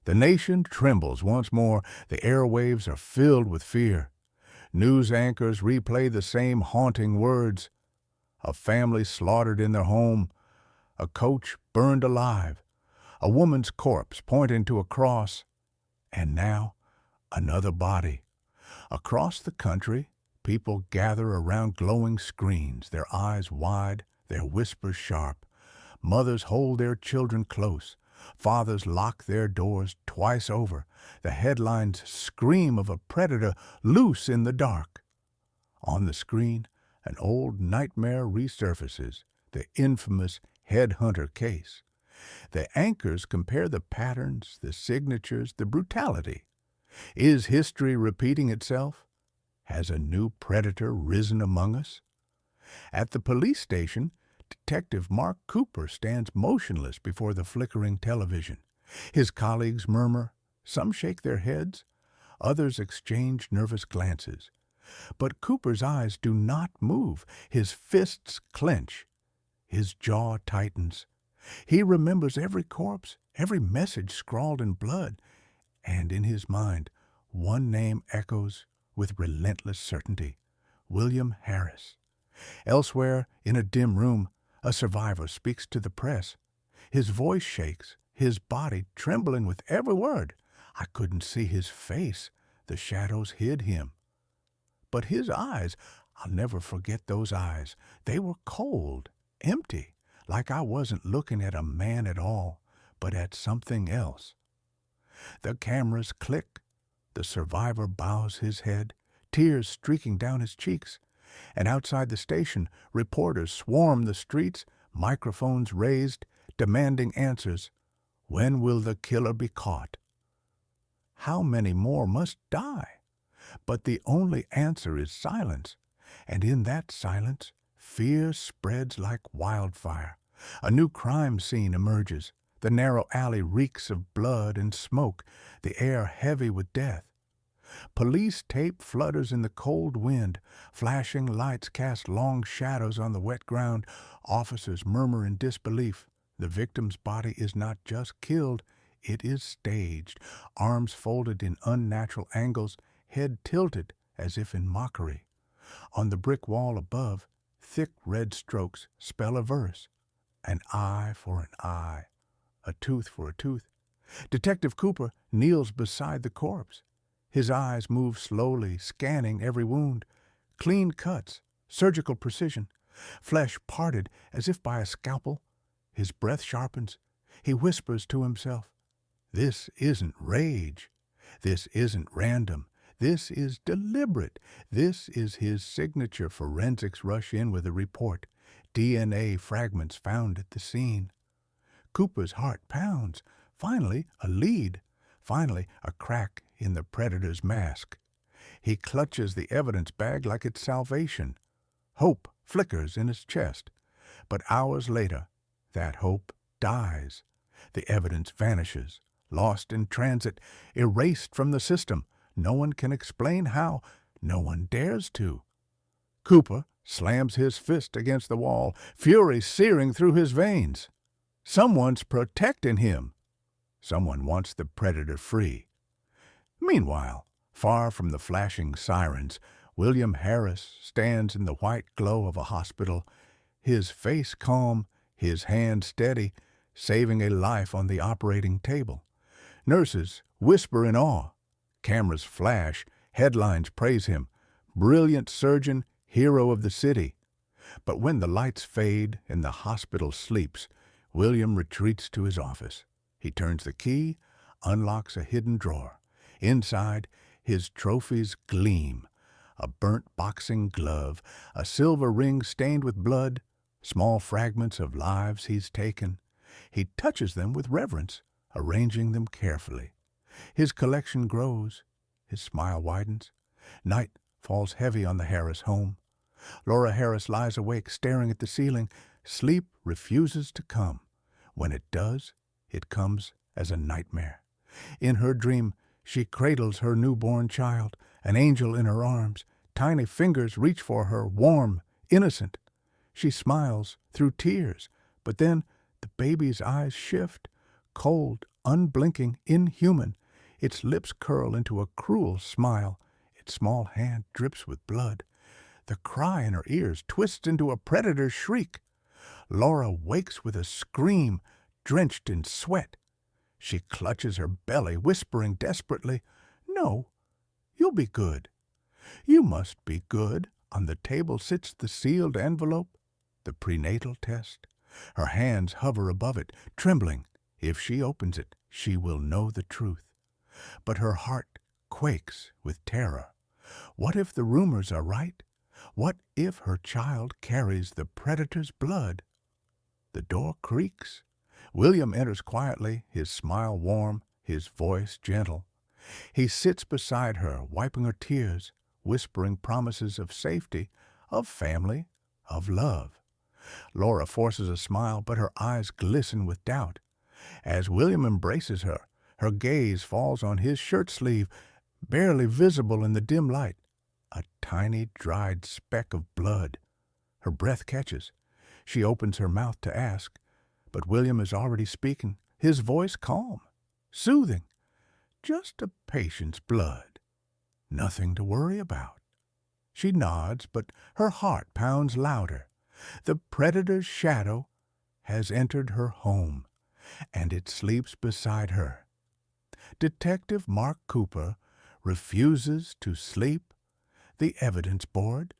The nation trembles once more. The airwaves are filled with fear. News anchors replay the same haunting words. A family slaughtered in their home. A coach burned alive. A woman's corpse pointing to a cross. And now, another body. Across the country, people gather around glowing screens, their eyes wide, their whispers sharp. Mothers hold their children close. Fathers lock their doors twice over. The headlines scream of a predator loose in the dark. On the screen, an old nightmare resurfaces, the infamous headhunter case. The anchors compare the patterns, the signatures, the brutality. Is history repeating itself? Has a new predator risen among us? At the police station, Detective Mark Cooper stands motionless before the flickering television. His colleagues murmur, some shake their heads, others exchange nervous glances. But Cooper's eyes do not move. His fists clench. His jaw tightens. He remembers every corpse, every message scrawled in blood, and in his mind, one name echoes with relentless certainty: William Harris. Elsewhere, in a dim room, a survivor speaks to the press. His voice shakes, his body trembling with every word. I couldn't see his face. The shadows hid him. But his eyes, I'll never forget those eyes. They were cold, empty, like I wasn't looking at a man at all, but at something else. The cameras click. The survivor bows his head, tears streaking down his cheeks. And outside the station, reporters swarm the streets, microphones raised, demanding answers. When will the killer be caught? How many more must die? But the only answer is silence, and in that silence, fear spreads like wildfire. A new crime scene emerges. The narrow alley reeks of blood and smoke, the air heavy with death. Police tape flutters in the cold wind. Flashing lights cast long shadows on the wet ground. Officers murmur in disbelief. The victim's body is not just killed, it is staged, arms folded in unnatural angles, head tilted as if in mockery. On the brick wall above, thick red strokes spell a verse. An eye for an eye, a tooth for a tooth. Detective Cooper kneels beside the corpse. His eyes move slowly, scanning every wound. Clean cuts, surgical precision, flesh parted as if by a scalpel. His breath sharpens. He whispers to himself, "This isn't rage. This isn't random. This is deliberate. This is his signature." Forensics rush in with a report. DNA fragments found at the scene. Cooper's heart pounds. Finally, a lead. Finally, a crack in the predator's mask. He clutches the evidence bag like it's salvation. Hope flickers in his chest. But hours later, that hope dies. The evidence vanishes, lost in transit, erased from the system. No one can explain how. No one dares to. Cooper slams his fist against the wall, fury searing through his veins. Someone's protecting him. Someone wants the predator free. Meanwhile, far from the flashing sirens, William Harris stands in the white glow of a hospital, his face calm, his hand steady, saving a life on the operating table. Nurses whisper in awe. Cameras flash, headlines praise him. Brilliant surgeon, hero of the city. But when the lights fade and the hospital sleeps, William retreats to his office. He turns the key, unlocks a hidden drawer. Inside, his trophies gleam. A burnt boxing glove, a silver ring stained with blood, small fragments of lives he's taken. He touches them with reverence, arranging them carefully. His collection grows. His smile widens. Night falls heavy on the Harris home. Laura Harris lies awake, staring at the ceiling. Sleep refuses to come. When it does, it comes as a nightmare. In her dream, she cradles her newborn child, an angel in her arms. Tiny fingers reach for her, warm, innocent. She smiles through tears, but then the baby's eyes shift, cold, unblinking, inhuman. Its lips curl into a cruel smile. Its small hand drips with blood. The cry in her ears twists into a predator's shriek. Laura wakes with a scream, drenched in sweat. She clutches her belly, whispering desperately, "No, you'll be good. You must be good." On the table sits the sealed envelope, the prenatal test. Her hands hover above it, trembling. If she opens it, she will know the truth. But her heart quakes with terror. What if the rumors are right? What if her child carries the predator's blood? The door creaks. William enters quietly, his smile warm, his voice gentle. He sits beside her, wiping her tears, whispering promises of safety, of family, of love. Laura forces a smile, but her eyes glisten with doubt. As William embraces her, her gaze falls on his shirt sleeve, barely visible in the dim light. A tiny dried speck of blood. Her breath catches. She opens her mouth to ask, but William is already speaking, his voice calm, soothing. Just a patient's blood. Nothing to worry about. She nods, but her heart pounds louder. The predator's shadow has entered her home, and it sleeps beside her. Detective Mark Cooper refuses to sleep. The evidence board